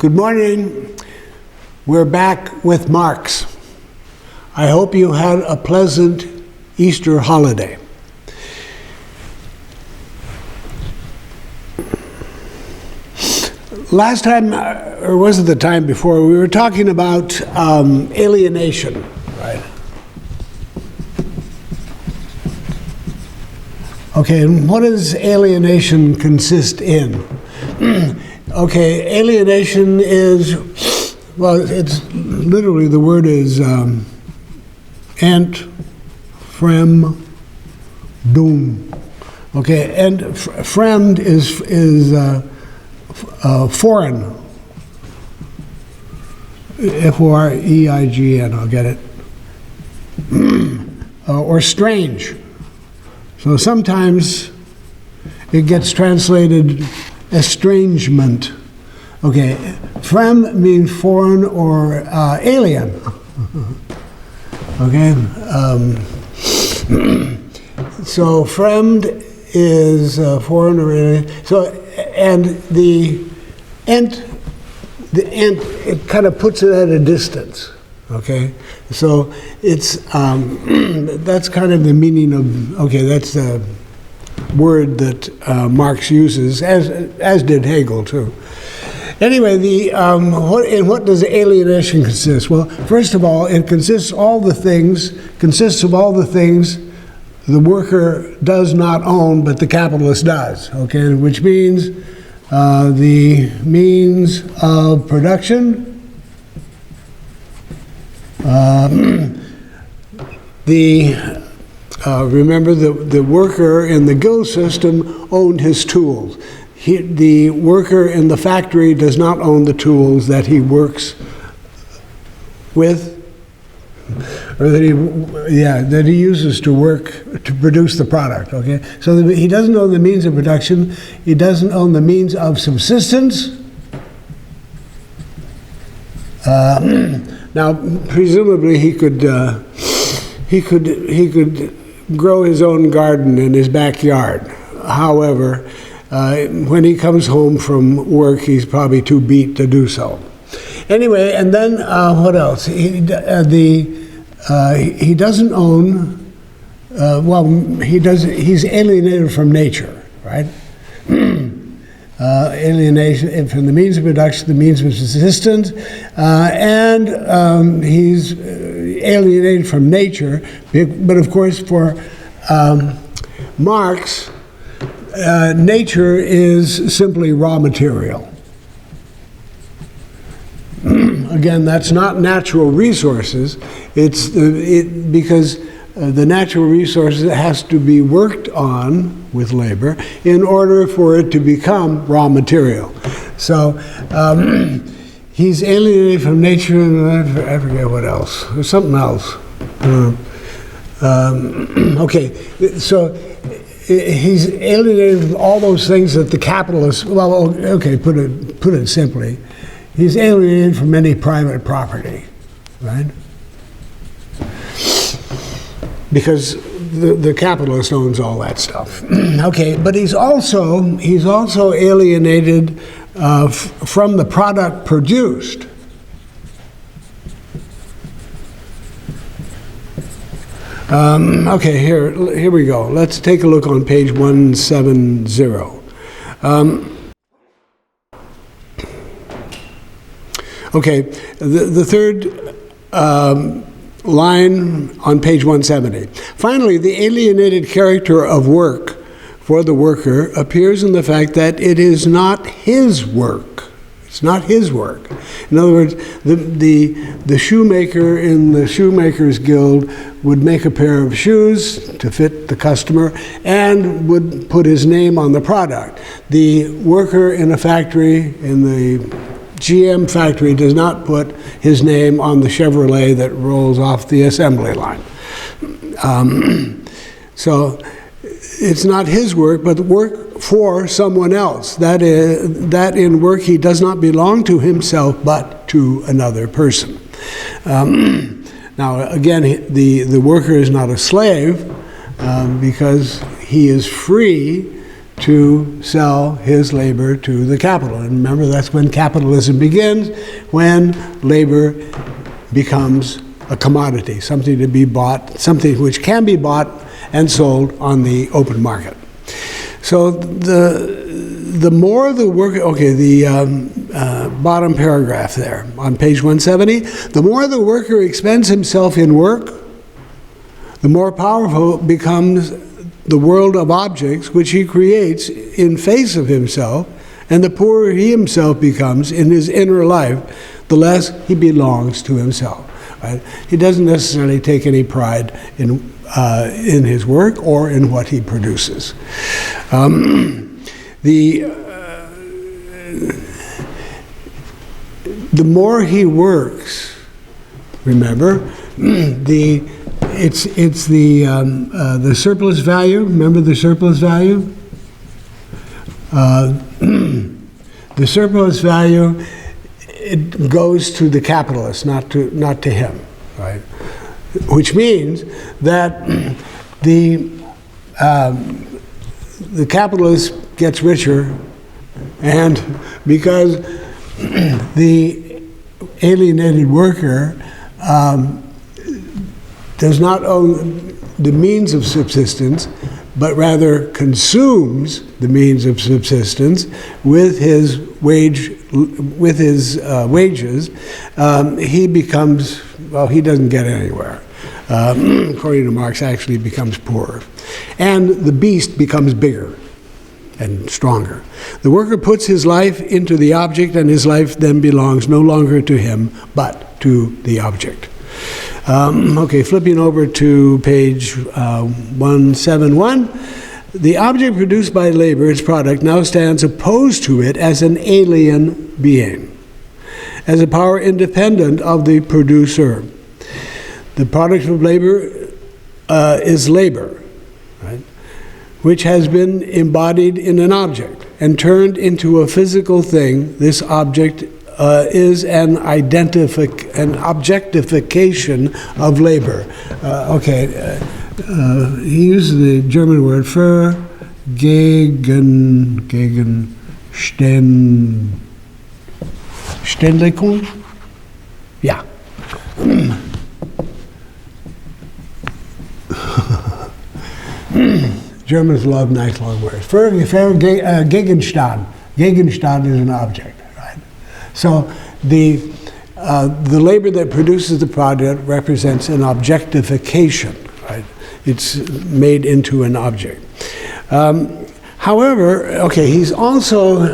Good morning. We're back with Marx. I hope you had a pleasant Easter holiday. Last time, or was it the time before, we were talking about alienation, right? Okay, and what does alienation consist in? Okay, alienation is, well, it's literally, the word is ent, frem, doom. Okay, and fremd is foreign. F-O-R-E-I-G-N, I'll get it. Or strange. So sometimes it gets translated estrangement. Okay, frem means foreign or alien. Okay, so fremd is foreign or alien. So, and the ent, it kind of puts it at a distance. Okay, so it's that's kind of the meaning of. Okay, that's the word that Marx uses, as did Hegel too. Anyway, in what does alienation consist? Well, first of all, it consists of all the things the worker does not own, but the capitalist does. Okay, which means the means of production, remember the worker in the guild system owned his tools. The worker in the factory does not own the tools that he works with, or that he uses to produce the product. Okay, so he doesn't own the means of production. He doesn't own the means of subsistence. Now, presumably, he could grow his own garden in his backyard. However, when he comes home from work, he's probably too beat to do so. Anyway, and then what else? He doesn't own. He's alienated from nature, right? Alienation from the means of production, the means of subsistence, and he's alienated from nature. But of course, for Marx, nature is simply raw material. Again, that's not natural resources. It's because the natural resources has to be worked on with labor in order for it to become raw material. So he's alienated from nature, and I forget what else. There's something else. Okay, so he's alienated from all those things that the capitalists. Well, okay, put it simply, he's alienated from any private property, right? Because the capitalist owns all that stuff. Okay, but he's also alienated from the product produced. Okay, here we go. Let's take a look on page 170. Okay, the third line on page 170. Finally, the alienated character of work for the worker appears in the fact that it is not his work. It's not his work. In other words, the shoemaker in the shoemaker's guild would make a pair of shoes to fit the customer and would put his name on the product. The worker in a factory, in the GM factory, does not put his name on the Chevrolet that rolls off the assembly line. So it's not his work, but work for someone else. That in work he does not belong to himself, but to another person. Now, again, the worker is not a slave because he is free to sell his labor to the capital. And remember, that's when capitalism begins, when labor becomes a commodity, something to be bought, something which can be bought and sold on the open market. So the more the worker, okay, the bottom paragraph there on page 170, the more the worker expends himself in work, the more powerful becomes the world of objects which he creates in face of himself, and the poorer he himself becomes in his inner life, the less he belongs to himself. Right? He doesn't necessarily take any pride in his work or in what he produces. The more he works, remember, it's the surplus value. Remember the surplus value? The surplus value, it goes to the capitalist, not to him, right? Which means that the capitalist gets richer, and because the alienated worker does not own the means of subsistence, but rather consumes the means of subsistence with his wages, he becomes, well, he doesn't get anywhere. According to Marx, actually becomes poorer. And the beast becomes bigger and stronger. The worker puts his life into the object, and his life then belongs no longer to him, but to the object. Okay, flipping over to page 171. The object produced by labor, its product, now stands opposed to it as an alien being, as a power independent of the producer. The product of labor is labor, right, which has been embodied in an object and turned into a physical thing. This object is an objectification of labor. He uses the German word Vergegenständigung. Yeah. Germans love nice long words. Gegenstand. Gegenstand is an object, right? So the labor that produces the product represents an objectification, right? It's made into an object. However, okay, he's also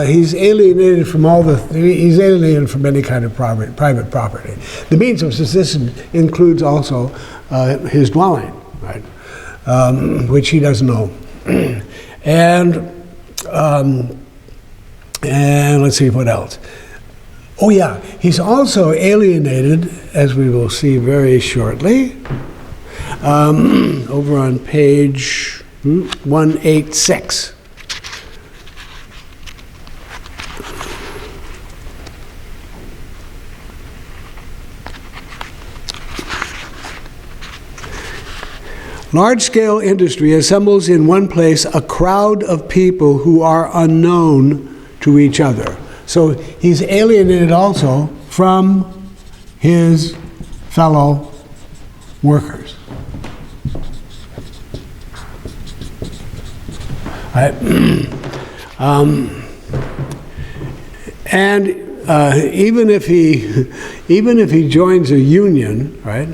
he's alienated from he's alienated from any kind of private property. The means of subsistence includes also his dwelling, right? Which he doesn't own. And let's see what else. Oh yeah, he's also alienated, as we will see very shortly, over on page 186. Large-scale industry assembles in one place a crowd of people who are unknown to each other. So he's alienated also from his fellow workers. Right? And even if he joins a union, right?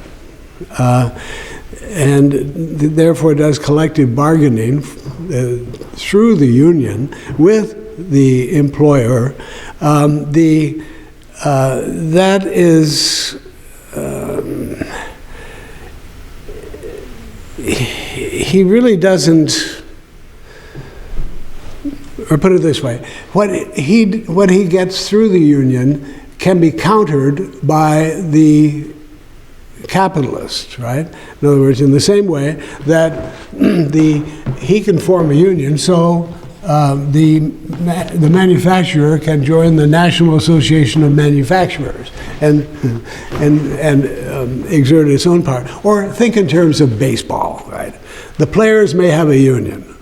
And therefore does collective bargaining through the union with the employer, that is he really doesn't, or put it this way, what he gets through the union can be countered by the capitalist, right? In other words, in the same way that he can form a union, so the manufacturer can join the National Association of Manufacturers and exert its own power. Or think in terms of baseball, right? The players may have a union,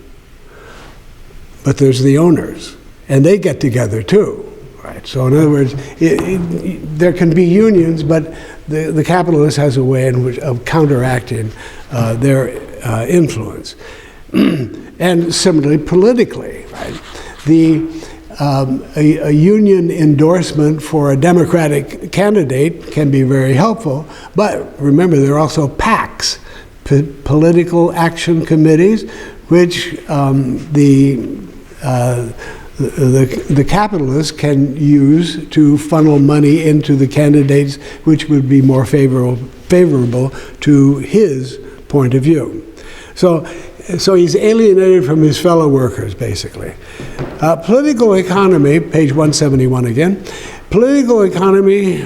but there's the owners, and they get together too. Right. So in other words, there can be unions, but the capitalist has a way of counteracting their influence. And similarly, politically, right? A union endorsement for a Democratic candidate can be very helpful, but remember, there are also PACs, political action committees, which the capitalists can use to funnel money into the candidates which would be more favorable to his point of view. So he's alienated from his fellow workers, basically. Political economy, page 171 again. Political economy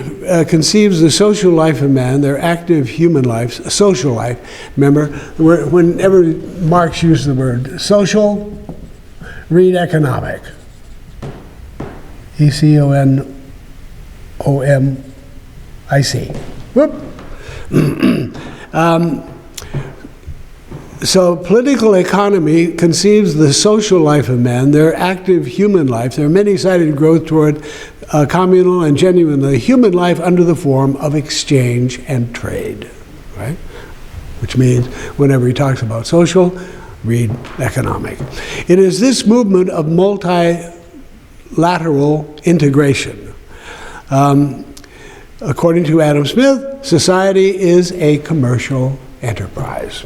conceives the social life of man, their active human lives, social life. Remember, whenever Marx used the word social, read economic. ECONOMIC. Whoop. So political economy conceives the social life of man, their active human life, their many-sided growth toward communal and genuinely human life under the form of exchange and trade, right? Which means whenever he talks about social, read economic. It is this movement of multilateral integration. According to Adam Smith, society is a commercial enterprise.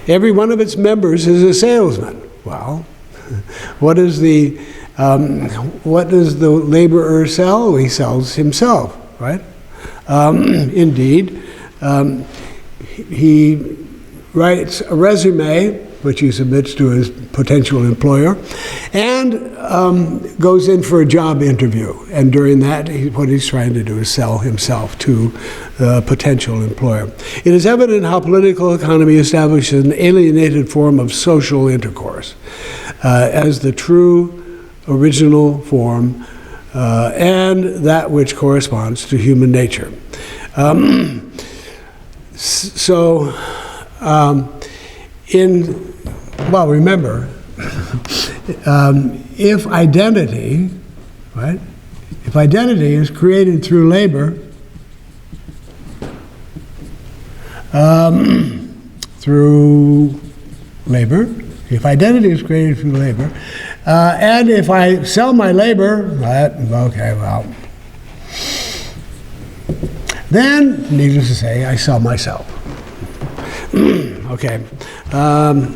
Every one of its members is a salesman. Well, what does the laborer sell? He sells himself, right? Indeed, he writes a resume, which he submits to his potential employer, and goes in for a job interview. And during that, what he's trying to do is sell himself to the potential employer. It is evident how political economy establishes an alienated form of social intercourse as the true original form and that which corresponds to human nature. Well, remember, if identity, right? If identity is created through labor, if identity is created through labor, and if I sell my labor, right, okay, well, then, needless to say, I sell myself. Okay,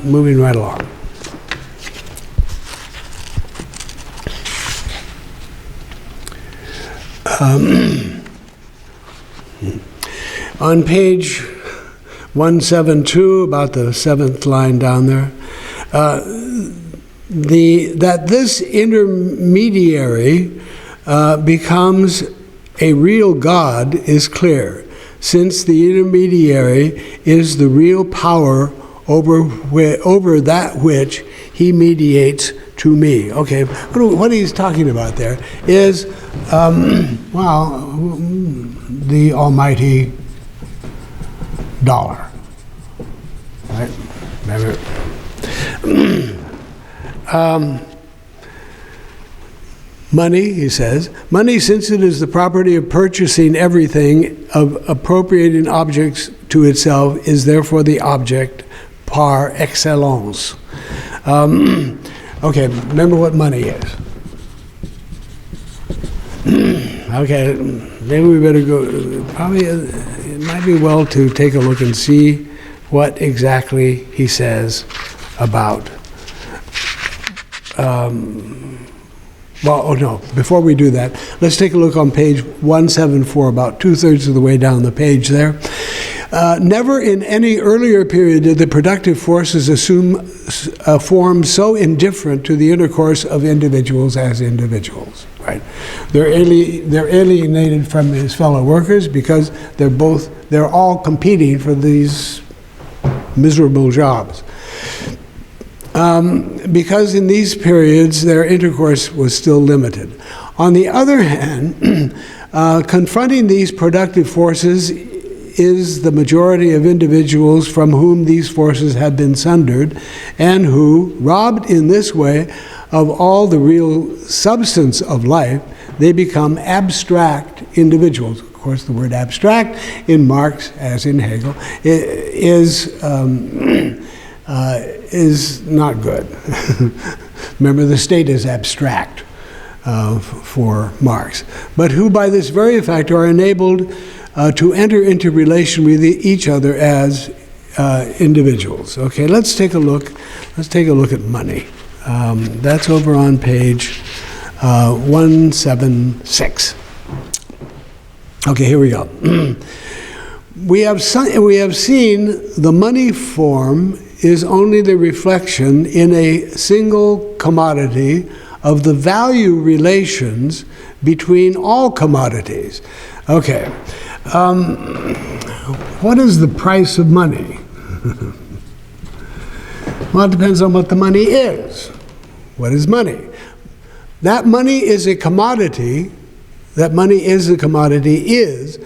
moving right along. On page 172, about the seventh line down there, that this intermediary becomes a real God is clear, since the intermediary is the real power over that which he mediates to me. Okay, what he's talking about there is, the almighty dollar, right? Money, he says, money, since it is the property of purchasing everything, of appropriating objects to itself, is therefore the object par excellence. Okay, remember what money is. Okay, maybe we better go, probably it might be well to take a look and see what exactly he says about before we do that, let's take a look on page 174, about 2/3 of the way down the page there. Never in any earlier period did the productive forces assume a form so indifferent to the intercourse of individuals as individuals, right? They're alienated from his fellow workers because they're all competing for these miserable jobs. Because in these periods their intercourse was still limited. On the other hand, confronting these productive forces is the majority of individuals from whom these forces have been sundered, and who, robbed in this way of all the real substance of life, they become abstract individuals. Of course, the word abstract in Marx, as in Hegel, is not good. Remember, the state is abstract for Marx, but who by this very fact are enabled to enter into relation with each other as individuals. Okay, let's take a look. Let's take a look at money. That's over on page 176. Okay, here we go. We have seen the money form is only the reflection in a single commodity of the value relations between all commodities. Okay, what is the price of money? Well, it depends on what the money is. What is money? That money is a commodity. That money is a commodity is,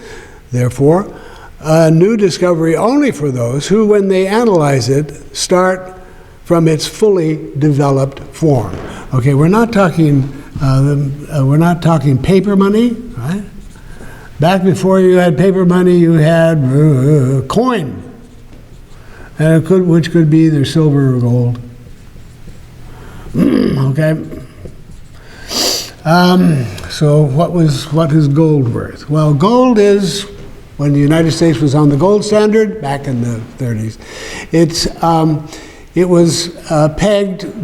therefore, a new discovery only for those who, when they analyze it, start from its fully developed form. Okay, we're not talking paper money, right? Back before you had paper money, you had coin, and which could be either silver or gold. Okay. So what is gold worth? Well, gold is, when the United States was on the gold standard back in the 30s,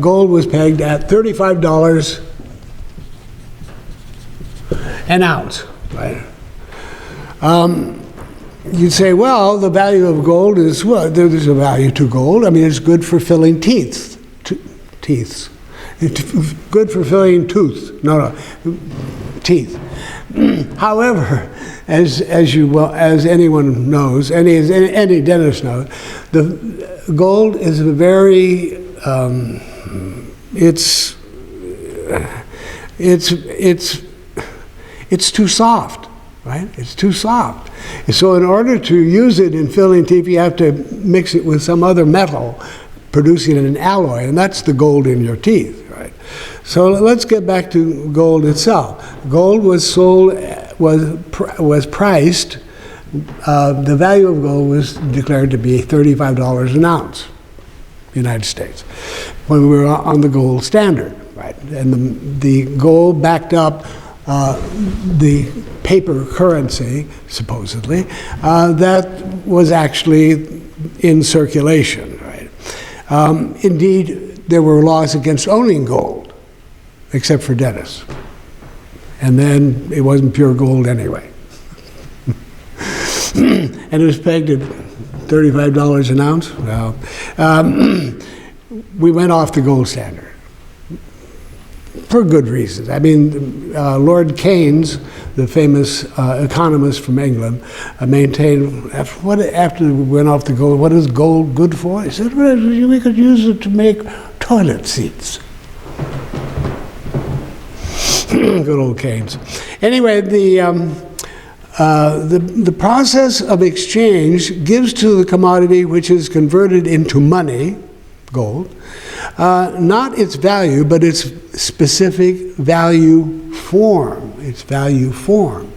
gold was pegged at $35 an ounce, right? You'd say, well, the value of gold is, well, there's a value to gold. I mean, it's good for filling teeth. It's good for filling teeth. However, as anyone knows, any dentist knows, the gold is a very it's too soft, right? It's too soft. So in order to use it in filling teeth, you have to mix it with some other metal, producing an alloy, and that's the gold in your teeth, right? So let's get back to gold itself. Gold was priced, the value of gold was declared to be $35 an ounce, United States, when we were on the gold standard, right? And the gold backed up the paper currency, supposedly, that was actually in circulation, right? Indeed, there were laws against owning gold, except for dentists. And then it wasn't pure gold anyway. And it was pegged at $35 an ounce. Well, we went off the gold standard for good reasons. I mean, Lord Keynes, the famous economist from England, maintained, after we went off the gold, what is gold good for? He said, well, we could use it to make toilet seats. Good old Keynes. Anyway, the process of exchange gives to the commodity which is converted into money, gold, not its value, but its specific value form. Its value form.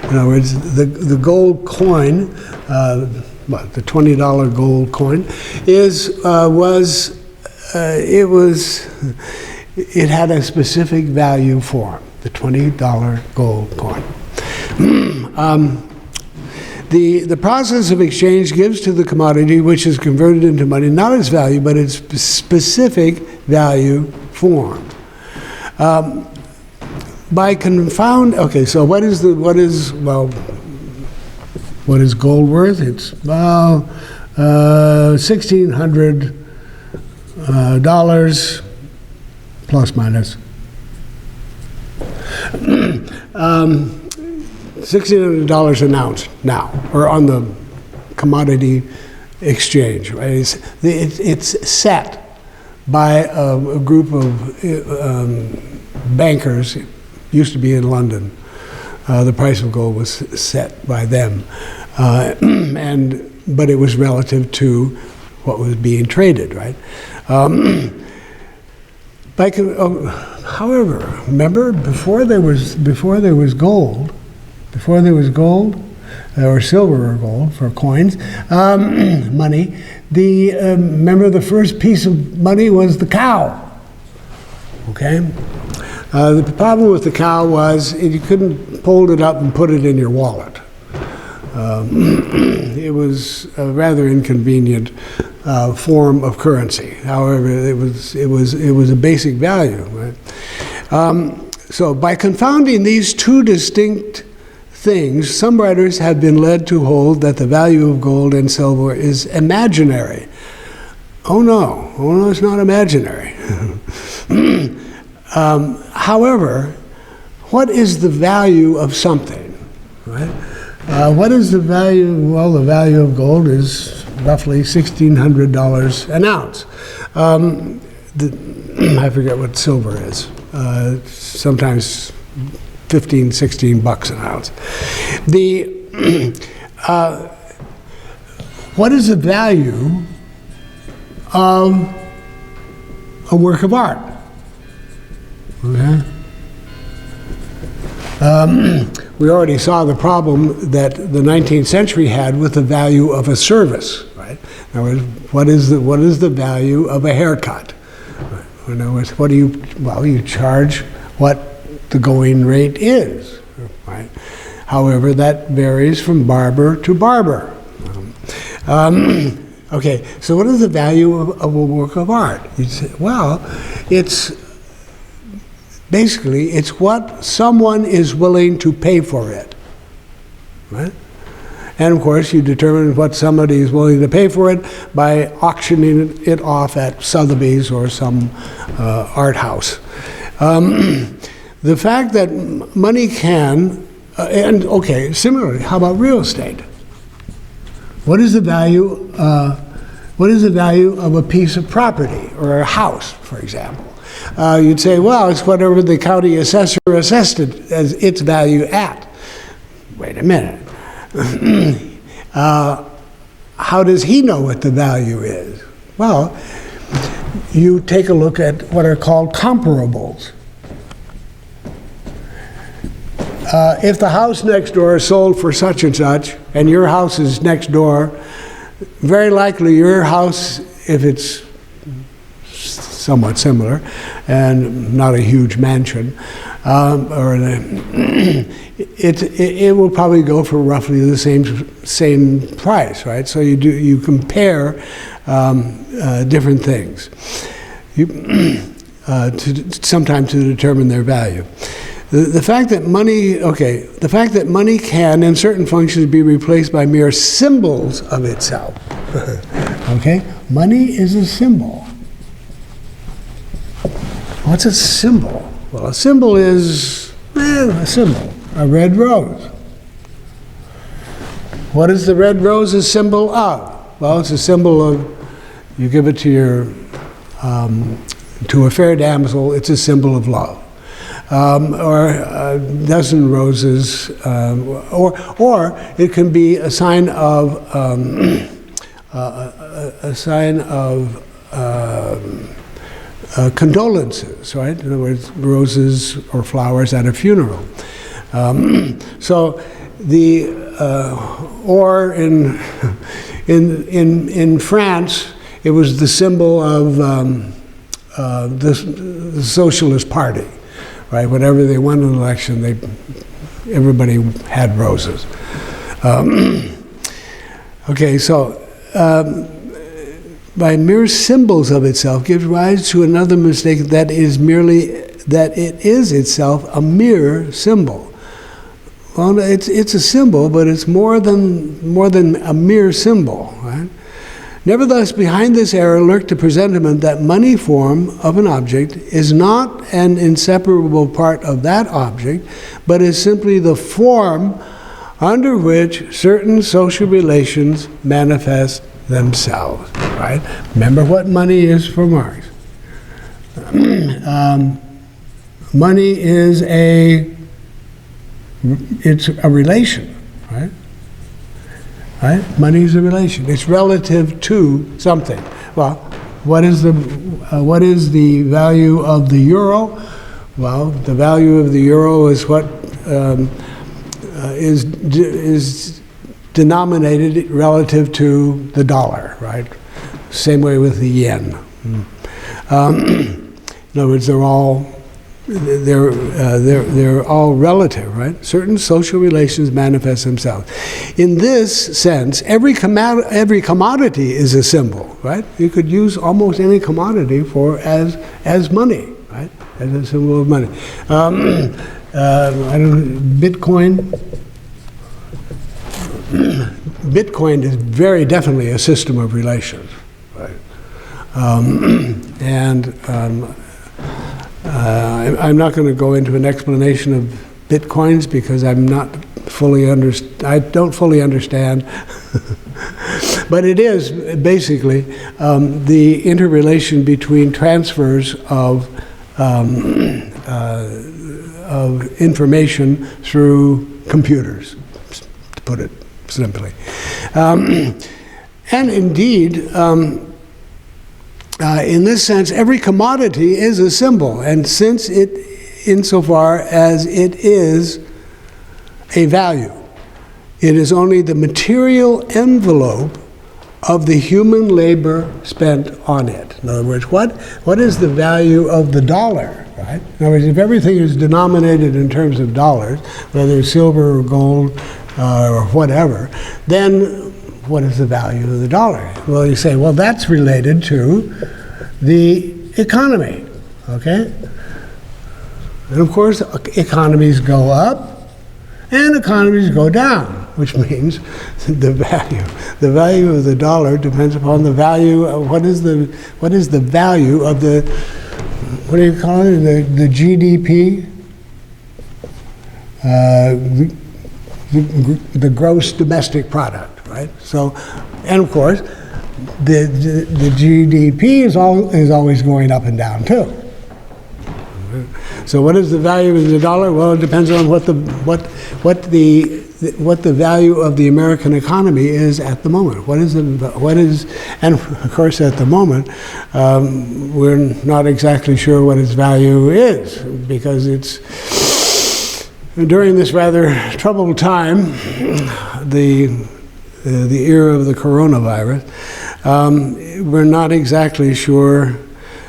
In other words, the gold coin, the $20 gold coin, it had a specific value form. The $20 gold coin. The process of exchange gives to the commodity which is converted into money not its value, but its specific value form. Okay, so what is gold worth? It's $1,600 plus minus. $1,600 an ounce now, or on the commodity exchange, right? It's set by a group of bankers, used to be in London, The price of gold was set by them, but it was relative to what was being traded, right? However, remember, before there was gold, or silver or gold for coins, money. Remember, the first piece of money was the cow. Okay. The problem with the cow was you couldn't fold it up and put it in your wallet. It was a rather inconvenient form of currency. However, it was a basic value. Right? So by confounding these two distinct things, some writers have been led to hold that the value of gold and silver is imaginary. Oh no, it's not imaginary. However, what is the value of something, right? What is the value? Well, the value of gold is roughly $1,600 an ounce. I forget what silver is. Sometimes 15, 16 bucks an ounce. What is the value of a work of art? Okay. We already saw the problem that the 19th century had with the value of a service, right? In other words, what is the value of a haircut? In other words, you charge what the going rate is, right? However, that varies from barber to barber. Okay, so what is the value of a work of art? You'd say, well, it's what someone is willing to pay for it, right? And of course, you determine what somebody is willing to pay for it by auctioning it off at Sotheby's or some art house. The fact that money can, similarly, how about real estate? What is the value? What is the value of a piece of property or a house, for example? You'd say, well, it's whatever the county assessor assessed it as its value at. Wait a minute. How does he know what the value is? Well, you take a look at what are called comparables. If the house next door is sold for such and such, and your house is next door, very likely your house, if it's somewhat similar, and not a huge mansion, it will probably go for roughly the same price, right? So you compare different things, sometimes to determine their value. The fact that money can, in certain functions, be replaced by mere symbols of itself. Okay, money is a symbol. What's a symbol? Well, a symbol is a symbol, a red rose. What is the red rose a symbol of? Well, it's a symbol of, you give it to a fair damsel, it's a symbol of love. Or a dozen roses, or it can be a sign of condolences, right? In other words, roses or flowers at a funeral. Or in France, it was the symbol of the Socialist Party. Right, whenever they won an election, everybody had roses. Okay, so by mere symbols of itself gives rise to another mistake that it is itself a mere symbol. Well, it's a symbol, but it's more than a mere symbol, right? Nevertheless, behind this error lurked the presentiment that money form of an object is not an inseparable part of that object, but is simply the form under which certain social relations manifest themselves, right? Remember what money is for Marx. Money is It's a relation, right? Right? Money is a relation. It's relative to something. Well, what is the value of the euro? Well, the value of the euro is what is denominated relative to the dollar, right? Same way with the yen. In other words, they're all relative, right? Certain social relations manifest themselves. In this sense, every commodity is a symbol, right? You could use almost any commodity as money, right? As a symbol of money. Bitcoin. Bitcoin is very definitely a system of relations, right? I'm not going to go into an explanation of bitcoins because I don't fully understand. But it is basically the interrelation between transfers of information through computers, to put it simply. And indeed, in this sense, every commodity is a symbol, and insofar as it is a value, it is only the material envelope of the human labor spent on it. In other words, what is the value of the dollar, right? In other words, if everything is denominated in terms of dollars, whether it's silver or gold or whatever, then what is the value of the dollar? Well, you say, well, that's related to the economy, okay? And of course, economies go up and economies go down, which means the value of the dollar depends upon the value of what is the value of the, what do you call it, the GDP? The gross domestic product, right? So, and of course, the GDP is always going up and down too. So, what is the value of the dollar? Well, it depends on what the value of the American economy is at the moment. And of course, at the moment, we're not exactly sure what its value is because it's. During this rather troubled time, the era of the coronavirus, we're not exactly sure.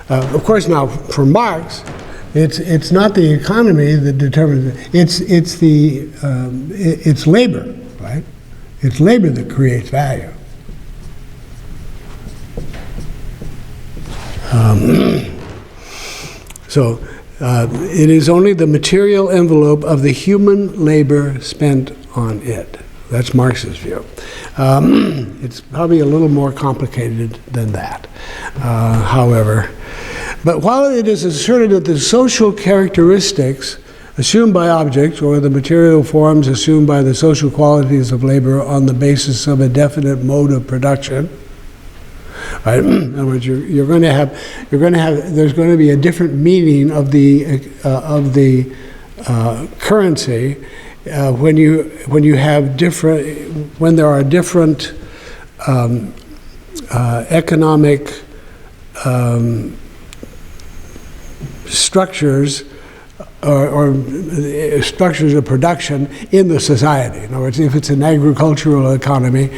Of course, now for Marx, it's not the economy that determines it. It's labor, right? It's labor that creates value. It is only the material envelope of the human labor spent on it. That's Marx's view. It's probably a little more complicated than that, however. But while it is asserted that the social characteristics assumed by objects or the material forms assumed by the social qualities of labor on the basis of a definite mode of production, right? In other words, there's going to be a different meaning of the currency when there are different economic structures or structures of production in the society. In other words, if it's an agricultural economy,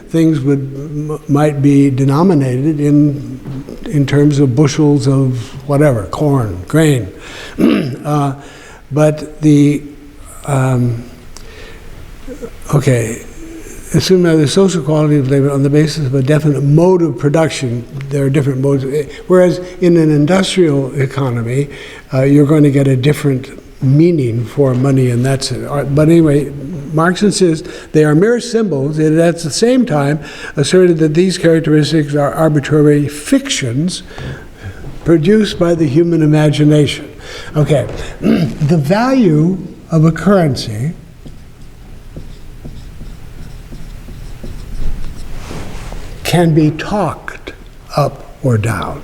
things might be denominated in terms of bushels of whatever, corn, grain. But assume that the social quality of labor on the basis of a definite mode of production, there are different modes. Whereas in an industrial economy, you're going to get a different meaning for money, and that's it. But anyway, Marx insists they are mere symbols, and at the same time asserted that these characteristics are arbitrary fictions produced by the human imagination. Okay, the value of a currency can be talked up or down,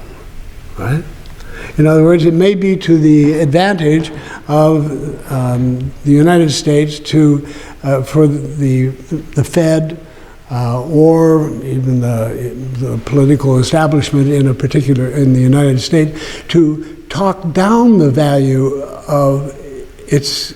right? In other words, it may be to the advantage of the United States to for the Fed or even the political establishment in the United States to talk down the value of its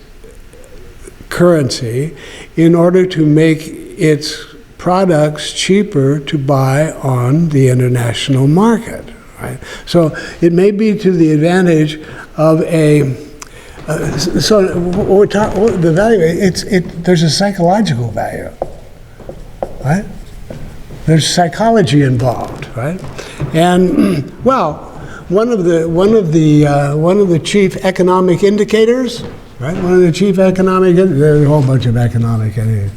currency in order to make its products cheaper to buy on the international market, right? So it may be to the advantage of the value, there's a psychological value, right? There's psychology involved, right? And well, one of the chief economic indicators, right? There's a whole bunch of economic indicators.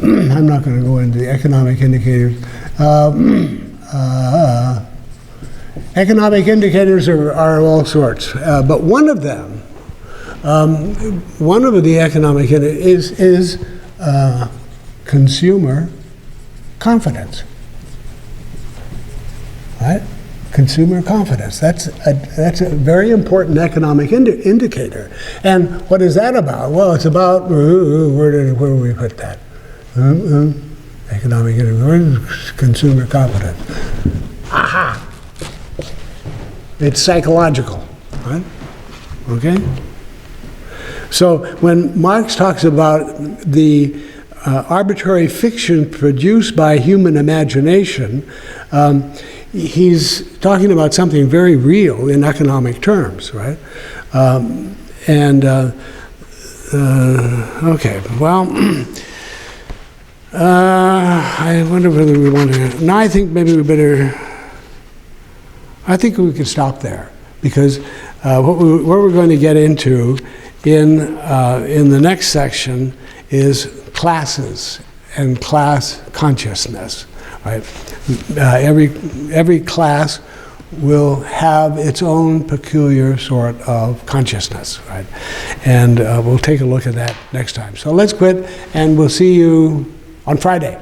I'm not going to go into the economic indicators. Economic indicators are all sorts, but one of them, one of the economic indicators is consumer confidence, right? Consumer confidence. That's a very important economic indicator. And what is that about? Well, it's about where do we put that? Economic indicator, consumer confidence. Aha! It's psychological, right? Okay? So when Marx talks about the arbitrary fiction produced by human imagination, he's talking about something very real in economic terms, right? Okay, well, I wonder whether we want to. Now, I think maybe we better. I think we could stop there because what we're going to get into in the next section is classes and class consciousness. Right? Every class will have its own peculiar sort of consciousness, right? And we'll take a look at that next time. So let's quit, and we'll see you on Friday.